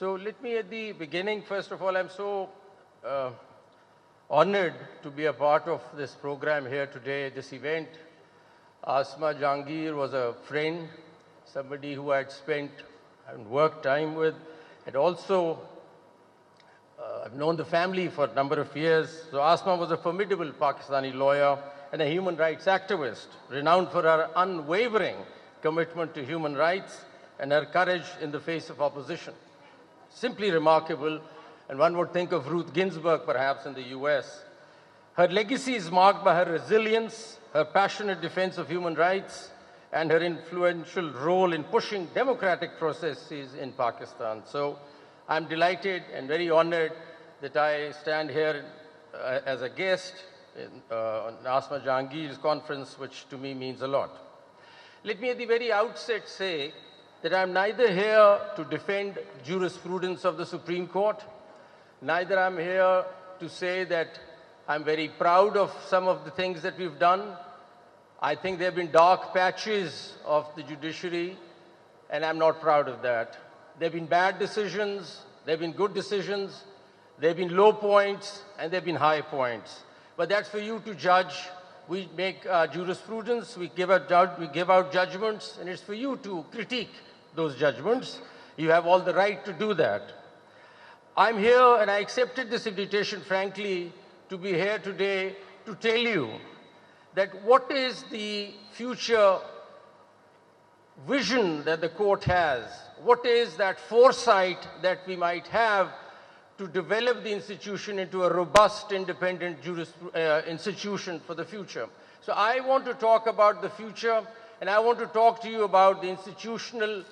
So let me at the beginning, first of all, I'm so honored to be a part of this program here today, this event. Asma Jahangir was a friend, somebody who I had spent and worked time with, and also I've known the family for a number of years. So Asma was a formidable Pakistani lawyer and a human rights activist, renowned for her unwavering commitment to human rights and her courage in the face of opposition. Simply remarkable, and one would think of Ruth Ginsburg perhaps in the US. Her legacy is marked by her resilience, her passionate defense of human rights, and her influential role in pushing democratic processes in Pakistan. So I'm delighted and very honored that I stand here as a guest on Asma Jahangir's conference, which to me means a lot. Let me at the very outset say that I'm neither here to defend jurisprudence of the Supreme Court, neither I'm here to say that I'm very proud of some of the things that we've done. I think there have been dark patches of the judiciary, and I'm not proud of that. There have been bad decisions, there have been good decisions, there have been low points, and there have been high points. But that's for you to judge. We make jurisprudence, we give out judgments, and it's for you to critique those judgments. You have all the right to do that. I'm here, and I accepted this invitation, frankly, to be here today to tell you that what is the future vision that the court has, what is that foresight that we might have to develop the institution into a robust, independent institution for the future. So I want to talk about the future, and I want to talk to you about the institutional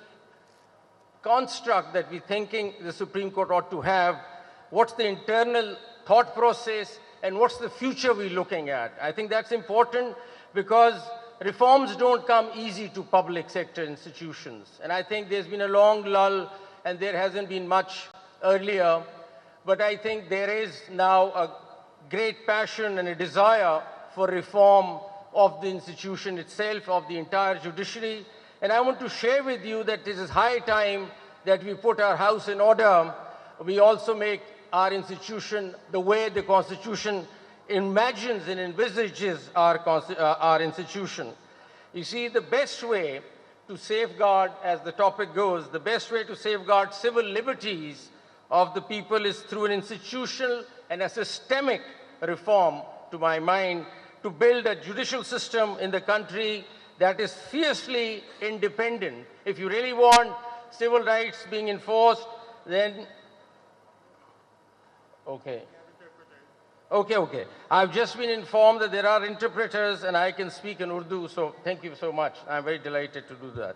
construct that we're thinking the Supreme Court ought to have, what's the internal thought process, and what's the future we're looking at. I think that's important because reforms don't come easy to public sector institutions. And I think there's been a long lull and there hasn't been much earlier, but I think there is now a great passion and a desire for reform of the institution itself, of the entire judiciary. And I want to share with you that it is high time that we put our house in order. We also make our institution the way the Constitution imagines and envisages our institution. You see, the best way to safeguard, as the topic goes, the best way to safeguard civil liberties of the people is through an institutional and a systemic reform, to my mind, to build a judicial system in the country that is fiercely independent. If you really want civil rights being enforced, then, okay. I've just been informed that there are interpreters and I can speak in Urdu, so thank you so much. I'm very delighted to do that.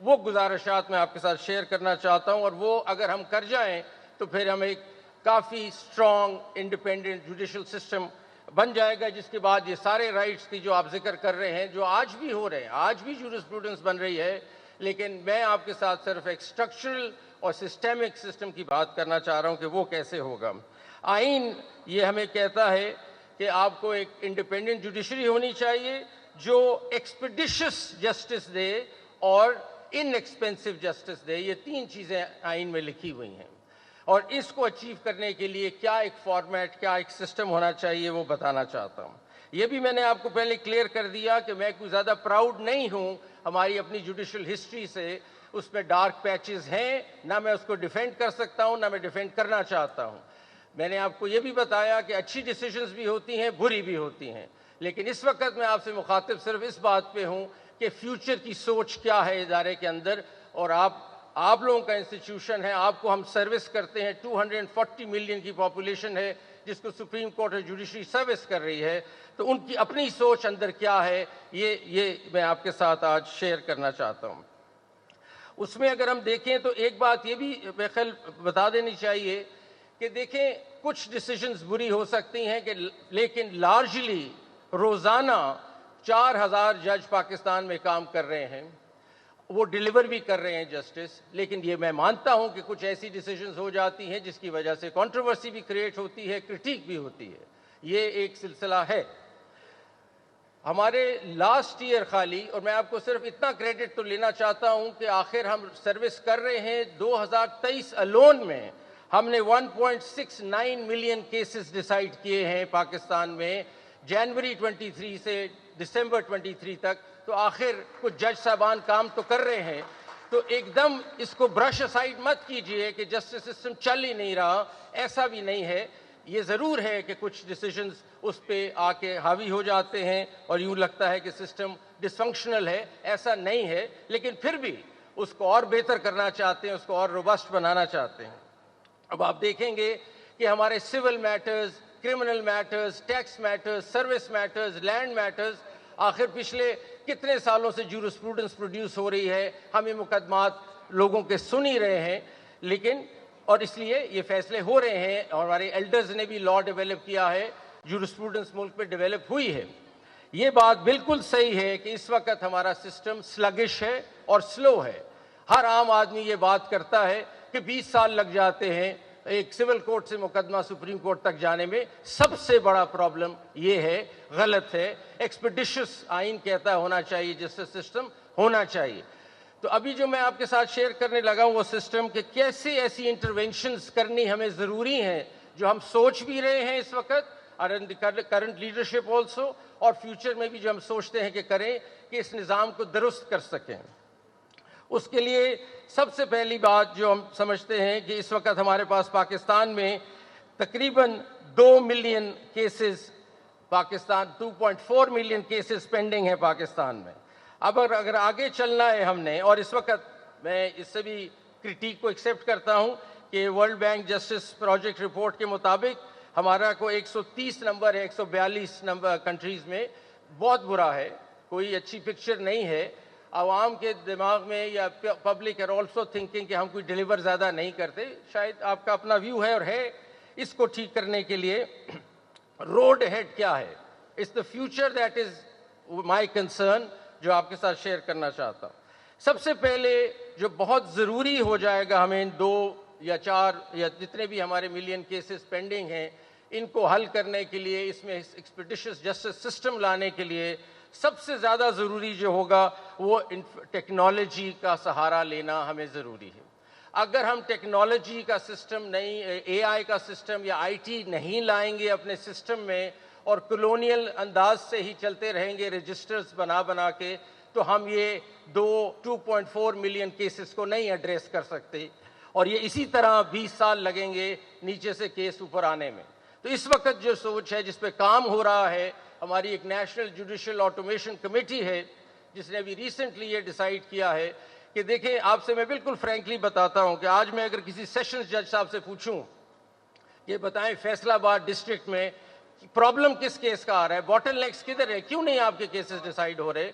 وہ گزارشات میں آپ کے ساتھ share کرنا چاہتا ہوں، اور وہ اگر ہم کر جائیں تو پھر ہم ایک کافی اسٹرانگ انڈیپینڈنٹ جوڈیشل سسٹم بن جائے گا، جس کے بعد یہ سارے رائٹس کی جو آپ ذکر کر رہے ہیں، جو آج بھی ہو رہے ہیں، آج بھی جورسپروڈنس بن رہی ہے، لیکن میں آپ کے ساتھ صرف ایک اسٹرکچرل اور سسٹمک سسٹم کی بات کرنا چاہ رہا ہوں کہ وہ کیسے ہوگا۔ آئین یہ ہمیں کہتا ہے کہ آپ کو ایک انڈیپینڈنٹ جوڈیشری ہونی چاہیے جو ایکسپیڈیشس جسٹس دے اور ان ایکسپینسو جسٹس دے، یہ تین چیزیں آئین میں لکھی ہوئی ہیں، اور اس کو اچیو کرنے کے لیے کیا ایک فارمیٹ، کیا ایک سسٹم ہونا چاہیے وہ بتانا چاہتا ہوں۔ یہ بھی میں نے آپ کو پہلے کلیئر کر دیا کہ میں کوئی زیادہ پراؤڈ نہیں ہوں ہماری اپنی جوڈیشل ہسٹری سے، اس میں ڈارک پیچز ہیں، نہ میں اس کو ڈیفینڈ کر سکتا ہوں، نہ میں ڈیفینڈ کرنا چاہتا ہوں۔ میں نے آپ کو یہ بھی بتایا کہ اچھی ڈیسیژنز بھی ہوتی ہیں، بری بھی ہوتی ہیں، لیکن اس وقت میں آپ سے مخاطب صرف اس بات پہ ہوں کہ فیوچر کی سوچ کیا ہے ادارے کے اندر، اور آپ لوگوں کا انسٹیٹیوشن ہے، آپ کو ہم سروس کرتے ہیں، 240 ملین کی پاپولیشن ہے جس کو سپریم کورٹ اور جوڈیشری سروس کر رہی ہے، تو ان کی اپنی سوچ اندر کیا ہے، یہ میں آپ کے ساتھ آج شیئر کرنا چاہتا ہوں۔ اس میں اگر ہم دیکھیں تو ایک بات یہ بھی خیال بتا دینی چاہیے کہ دیکھیں کچھ ڈیسیژنز بری ہو سکتی ہیں لیکن لارجلی روزانہ 4000 جج پاکستان میں کام کر رہے ہیں، وہ ڈیلیور بھی کر رہے ہیں جسٹس، لیکن یہ میں مانتا ہوں کہ کچھ ایسی ڈیسیژنز ہو جاتی ہیں جس کی وجہ سے کنٹروورسی بھی کریٹ ہوتی ہے، کرٹیک بھی ہوتی ہے، یہ ایک سلسلہ ہے۔ ہمارے لاسٹ ایئر خالی، اور میں آپ کو صرف اتنا کریڈٹ تو لینا چاہتا ہوں کہ آخر ہم سروس کر رہے ہیں 2023 الون میں ہم نے 1.69 ملین کیسز ڈیسائیڈ کیے ہیں پاکستان میں، جنوری 23 سے دسمبر 23 تک، تو آخر کچھ جج صاحبان کام تو کر رہے ہیں، تو ایک دم اس کو برش اسائڈ مت کیجئے کہ جسٹس سسٹم چل ہی نہیں رہا، ایسا بھی نہیں ہے۔ یہ ضرور ہے کہ کچھ ڈیسیژنز اس پہ آ کے حاوی ہو جاتے ہیں اور یوں لگتا ہے کہ سسٹم ڈس فنکشنل ہے، ایسا نہیں ہے، لیکن پھر بھی اس کو اور بہتر کرنا چاہتے ہیں، اس کو اور روبسٹ بنانا چاہتے ہیں۔ اب آپ دیکھیں گے کہ ہمارے civil matters, criminal matters, tax matters, service matters, land matters, آخر پچھلے کتنے سالوں سے جورسپروڈنس پروڈیوس ہو رہی ہے، ہم یہ مقدمات لوگوں کے سن ہی رہے ہیں، لیکن اور اس لیے یہ فیصلے ہو رہے ہیں، اور ہمارے ایلڈرز نے بھی لا ڈیولپ کیا ہے، جورسپروڈنس ملک پہ ڈیولپ ہوئی ہے۔ یہ بات بالکل صحیح ہے کہ اس وقت ہمارا سسٹم سلگش ہے اور سلو ہے۔ ہر عام آدمی یہ بات کرتا ہے کہ 20 سال لگ جاتے ہیں ایک سول کورٹ سے مقدمہ سپریم کورٹ تک جانے میں۔ سب سے بڑا پرابلم یہ ہے، غلط ہے، ایکسپیڈیشس آئین کہتا ہے ہونا چاہیے، جسٹس سسٹم ہونا چاہیے۔ تو ابھی جو میں آپ کے ساتھ شیئر کرنے لگا ہوں وہ سسٹم کہ کیسے ایسی انٹرونشنز کرنی ہمیں ضروری ہیں جو ہم سوچ بھی رہے ہیں اس وقت، کرنٹ لیڈرشپ آلسو، اور فیوچر میں بھی جو ہم سوچتے ہیں کہ کریں کہ اس نظام کو درست کر سکیں۔ اس کے لیے سب سے پہلی بات جو ہم سمجھتے ہیں کہ اس وقت ہمارے پاس پاکستان میں تقریباً 2 million cases, 2.4 million cases pending ہیں پاکستان میں۔ اب اگر آگے چلنا ہے ہم نے، اور اس وقت میں اس سے بھی کرٹیک کو ایکسیپٹ کرتا ہوں کہ world bank justice project report کے مطابق ہمارا کو 130 نمبر ہے 142 نمبر کنٹریز میں، بہت برا ہے، کوئی اچھی پکچر نہیں ہے۔ عوام کے دماغ میں یا پبلک are also thinking کہ ہم کوئی ڈیلیور زیادہ نہیں کرتے، شاید آپ کا اپنا ویو ہے اور ہے۔ اس کو ٹھیک کرنے کے لیے روڈ ہیڈ کیا ہے، it's the future that is my concern، جو آپ کے ساتھ شیئر کرنا چاہتا ہوں۔ سب سے پہلے جو بہت ضروری ہو جائے گا ہمیں 2 یا 4 یا جتنے بھی ہمارے ملین کیسز پینڈنگ ہیں، ان کو حل کرنے کے لیے، اس میں ایکسپیڈیشس جسٹس سسٹم لانے کے لیے سب سے زیادہ ضروری جو ہوگا وہ ٹیکنالوجی کا سہارا لینا ہمیں ضروری ہے۔ اگر ہم ٹیکنالوجی کا سسٹم نہیں، اے آئی کا سسٹم یا آئی ٹی نہیں لائیں گے اپنے سسٹم میں، اور کلونیل انداز سے ہی چلتے رہیں گے رجسٹرز بنا کے، تو ہم یہ 2.4 ملین کیسز کو نہیں ایڈریس کر سکتے، اور یہ اسی طرح 20 سال لگیں گے نیچے سے کیس اوپر آنے میں۔ تو اس وقت جو سوچ ہے، جس پہ کام ہو رہا ہے، ہماری ایک نیشنل جوڈیشل آٹومیشن کمیٹی ہے جس نے ابھی ریسنٹلی یہ ڈیسائیڈ کیا ہے کہ دیکھیں، آپ سے میں بالکل فرینکلی بتاتا ہوں کہ آج میں اگر کسی سیشنز جج صاحب سے پوچھوں کہ بتائیں فیصل آباد ڈسٹرکٹ میں پرابلم کس کیس کا آ رہا ہے، باٹل نیکس کدھر ہے، کیوں نہیں آپ کے کیسز ڈیسائیڈ ہو رہے،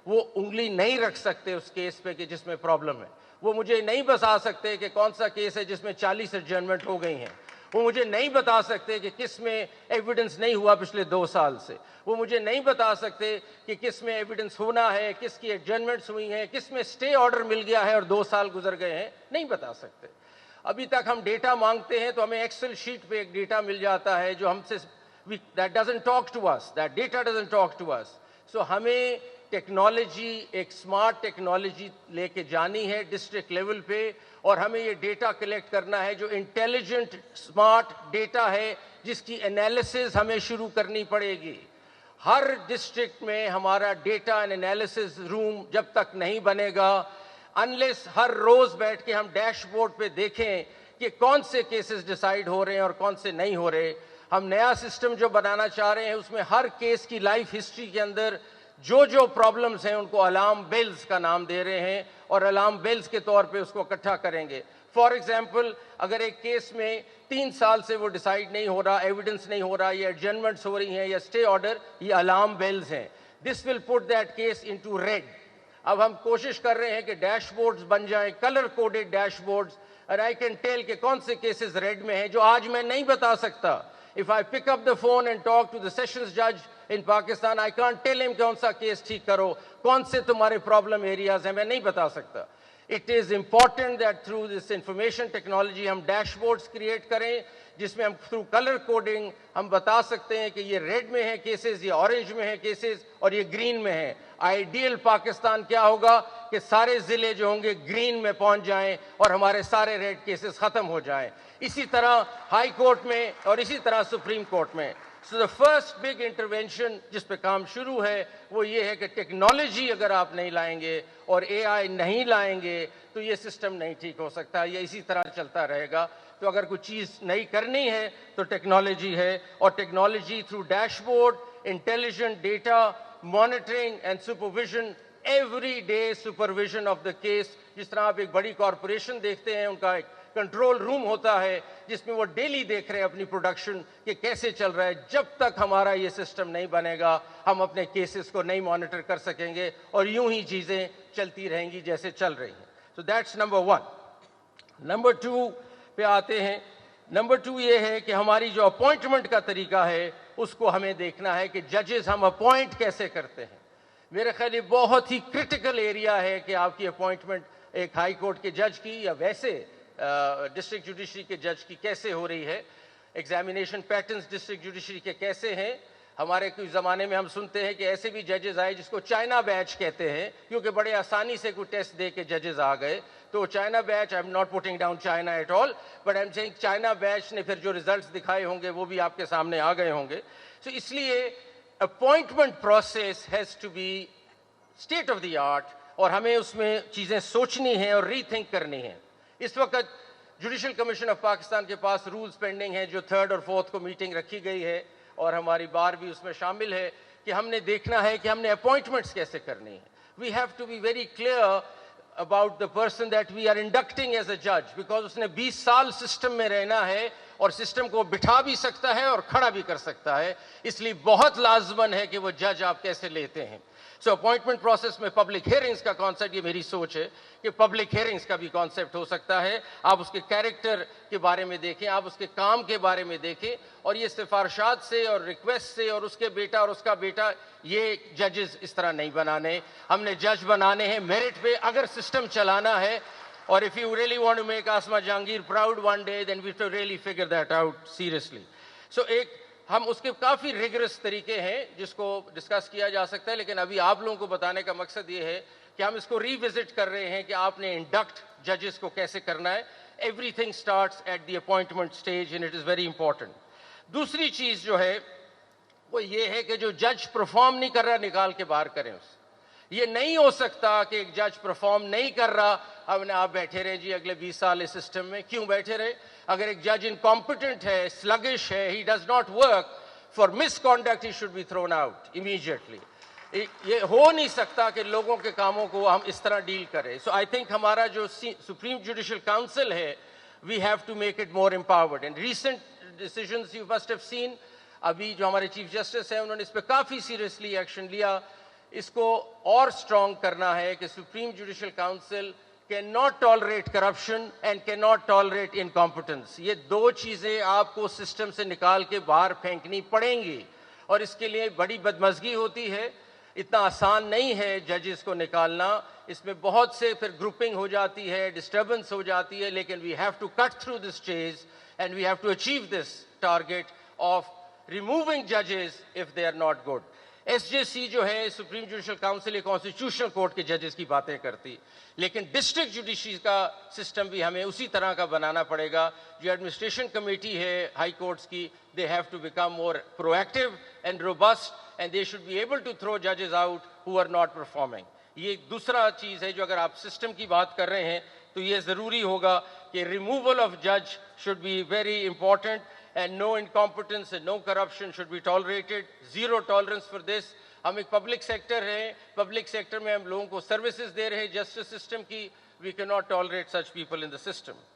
وہ انگلی نہیں رکھ سکتے اس کیس پہ کہ جس میں پرابلم ہے. وہ مجھے نہیں بتا سکتے کہ کون سا کیس ہے جس میں 40 ایڈجرنمنٹ ہو گئی ہیں. وہ مجھے نہیں بتا سکتے کہ کس میں ایویڈنس نہیں ہوا پچھلے 2 سال سے. وہ مجھے نہیں بتا سکتے کہ کس میں ایویڈنس ہونا ہے, کس کی ایڈجرنمنٹس ہوئی ہیں, کس میں اسٹے آرڈر مل گیا ہے اور 2 سال گزر گئے ہیں. نہیں بتا سکتے. ابھی تک ہم ڈیٹا مانگتے ہیں تو ہمیں ایکسل شیٹ پہ ایک ڈیٹا مل جاتا ہے جو ہم سے that doesn't talk to us, that data doesn't talk to us. So ہمیں ٹیکنالوجی, ایک سمارٹ ٹیکنالوجی لے کے جانی ہے ڈسٹرکٹ لیول پہ, اور ہمیں یہ ڈیٹا کلیکٹ کرنا ہے جو انٹیلیجنٹ سمارٹ ڈیٹا ہے جس کی انالیسز ہمیں شروع کرنی پڑے گی. ہر ڈسٹرکٹ میں ہمارا ڈیٹا اینڈ انالیسز روم جب تک نہیں بنے گا, انلیس ہر روز بیٹھ کے ہم ڈیش بورڈ پہ دیکھیں کہ کون سے کیسز ڈیسائیڈ ہو رہے ہیں اور کون سے نہیں ہو رہے. ہم نیا سسٹم جو بنانا چاہ رہے ہیں اس میں ہر کیس کی لائف ہسٹری کے اندر جو پرابلمز ہیں ان کو الارم بیلز کا نام دے رہے ہیں, اور الارم بیلز کے طور پہ اس کو اکٹھا کریں گے. فار ایگزامپل, اگر ایک کیس میں 3 سال سے وہ ڈیسائیڈ نہیں ہو رہا, ایویڈنس نہیں ہو رہا, یا ایڈجرنمنٹس ہو رہی ہیں یا اسٹے آرڈر, یہ الارم بیلز ہیں. This will put that case into red. اب ہم کوشش کر رہے ہیں کہ ڈیش بورڈز بن جائیں, کلر کوڈڈ ڈیش بورڈز, اور آئی کین ٹیل کہ کون سے کیسز ریڈ میں ہیں جو آج میں نہیں بتا سکتا. If I pick up the phone and talk to the sessions judge in Pakistan, I can't tell him کون سا کیس ٹھیک کرو, کون سے تمہارے پرابلم ایریاز ہیں, میں نہیں بتا سکتا. It is important that through this information technology ہم ڈیش بورڈز کریٹ کریں جس میں ہم تھرو کلر کوڈنگ ہم بتا سکتے ہیں کہ یہ ریڈ میں ہے کیسز, یہ اورنج میں ہے کیسز, اور یہ گرین میں ہے. آئیڈیل پاکستان کیا ہوگا کہ سارے ضلع جو ہوں گے گرین میں پہنچ جائیں اور ہمارے سارے ریڈ کیسز ختم ہو جائیں. اسی طرح ہائی کورٹ میں اور اسی طرح سپریم کورٹ میں. سو دا فرسٹ بگ انٹروینشن جس پہ کام شروع ہے وہ یہ ہے کہ ٹیکنالوجی اگر آپ نہیں لائیں گے اور اے آئی نہیں لائیں گے تو یہ سسٹم نہیں ٹھیک ہو سکتا, یہ اسی طرح چلتا رہے گا. تو اگر کوئی چیز نئی کرنی ہے تو ٹیکنالوجی ہے, اور technology through dash board, intelligent data, monitoring and supervision, every day supervision of the case. جس طرح آپ ایک بڑی کارپوریشن دیکھتے ہیں, ان کا ایک کنٹرول روم ہوتا ہے جس میں وہ ڈیلی دیکھ رہے ہیں اپنی پروڈکشن کہ کیسے چل رہا ہے. جب تک ہمارا یہ سسٹم نہیں بنے گا ہم اپنے کیسز کو نہیں مانیٹر کر سکیں گے, اور یوں ہی چیزیں چلتی رہیں گی جیسے چل رہی ہیں. So that's number 1. نمبر 2 پہ آتے ہیں. نمبر 2 یہ ہے کہ ہماری جو اپوائنٹمنٹ کا طریقہ ہے اس کو ہمیں دیکھنا ہے کہ ججز ہم اپوائنٹ کیسے کرتے ہیں. میرے خیال یہ بہت ہی کرٹیکل ایریا ہے کہ آپ کی اپوائنٹمنٹ ایک ہائی کورٹ کے جج کی یا ویسے ڈسٹرکٹ جوڈیشری کے جج کی کیسے ہو رہی ہے. ایگزامینیشن پیٹرنز ڈسٹرکٹ جوڈیشری کے کیسے ہیں. ہمارے کچھ زمانے میں ہم سنتے ہیں کہ ایسے بھی ججز آئے جس کو چائنا بیچ کہتے ہیں, کیونکہ بڑے آسانی سے کوئی ٹیسٹ دے کے ججز آ گئے. تو China beach, I am not putting down China at all, but I am seeing China beach نے پھر جو ریزلٹس دکھائے ہوں گے وہ بھی آپ کے سامنے آ گئے ہوں گے. سو اس لیے appointment process has to be state of the art, اور ہمیں اس میں چیزیں سوچنی ہیں اور ری تھنک کرنی ہیں. اس وقت جوڈیشل کمیشن آف پاکستان کے پاس رولز پینڈنگ ہیں جو 3rd اور 4th کو میٹنگ رکھی گئی ہے, اور ہماری بار بھی اس میں شامل ہے کہ ہم نے دیکھنا ہے کہ ہم نے اپوائنٹمنٹس کیسے کرنی ہیں. We have to be very clear about the person that we are inducting as a judge, because اس نے 20 سال سسٹم میں رہنا ہے اور سسٹم کو بٹھا بھی سکتا ہے اور کھڑا بھی کر سکتا ہے. اس لیے بہت لازمن ہے کہ وہ جج آپ کیسے لیتے ہیں. سو اپوائنٹمنٹ پروسیس میں پبلک ہیئرنگز کا کانسیپٹ, یہ میری سوچ ہے کہ پبلک ہیئرنگز کا بھی کانسیپٹ ہو سکتا ہے. آپ اس کے کیریکٹر کے بارے میں دیکھیں, آپ اس کے کام کے بارے میں دیکھیں, اور یہ سفارشات سے اور ریکویسٹ سے اور اس کے بیٹا اور اس کا بیٹا, یہ ججز اس طرح نہیں بنانے. ہم نے جج بنانے ہیں میرٹ پہ اگر سسٹم چلانا ہے. اور if you really want to make Asma Jahangir proud one day, then we have to really figure that out seriously. So ایک ہم اس کے کافی ریگرس طریقے ہیں جس کو ڈسکس کیا جا سکتا ہے, لیکن ابھی آپ لوگوں کو بتانے کا مقصد یہ ہے کہ ہم اس کو ری وزٹ کر رہے ہیں کہ آپ نے انڈکٹ ججز کو کیسے کرنا ہے. Everything starts at the appointment stage and it is very important. دوسری چیز جو ہے وہ یہ ہے کہ جو جج پرفارم نہیں کر رہا نکال کے باہر کریں اس. یہ نہیں ہو سکتا کہ ایک جج پرفارم نہیں کر رہا, ہم نے آپ بیٹھے رہے جی اگلے 20 سال اس سسٹم میں. کیوں بیٹھے رہے؟ اگر ایک جج انکمپیٹنٹ ہے, سلگش ہے, he does not work, for misconduct he should be thrown out immediately. یہ ہو نہیں سکتا کہ لوگوں کے کاموں کو ہم اس طرح ڈیل کریں. سو آئی تھنک ہمارا جو سپریم جوڈیشل کاؤنسل ہے, we have to make it more empowered. And recent decisions you must have seen, ابھی جو ہمارے چیف جسٹس ہیں انہوں نے اس پہ کافی سیریسلی ایکشن لیا اس کو اور اسٹرانگ کرنا ہے کہ supreme judicial council can not tolerate corruption and can not tolerate incompetence. یہ دو چیزیں آپ کو سسٹم سے نکال کے باہر پھینکنی پڑیں گی, اور اس کے لیے بڑی بدمزگی ہوتی ہے. اتنا آسان نہیں ہے ججز کو نکالنا, اس میں بہت سے پھر گروپنگ ہو جاتی ہے, ڈسٹربنس ہو جاتی ہے, لیکن we have to cut through this چیز and we have to achieve this target of removing ججز if they are not good. S J C جو ہے, سپریم جوڈیشل کاؤنسل, یہ کانسٹیٹیوشنل کورٹ کے ججز کی باتیں کرتی, لیکن ڈسٹرکٹ جوڈیشری کا سسٹم بھی ہمیں اسی طرح کا بنانا پڑے گا. جو ایڈمنسٹریشن کمیٹی ہے ہائی کورٹس کی, they have to become more proactive and robust and they should be able to throw ججز out who are not performing. یہ دوسرا چیز ہے جو اگر آپ سسٹم کی بات کر رہے ہیں تو یہ ضروری ہوگا کہ ریموول آف جج should be very important and no incompetence and no corruption should be tolerated. Zero tolerance for this. ہم ایک پبلک سیکٹر ہیں, پبلک سیکٹر میں ہم لوگوں کو سروسز دے رہے ہیں جسٹس سسٹم کی. We cannot tolerate such people in the system.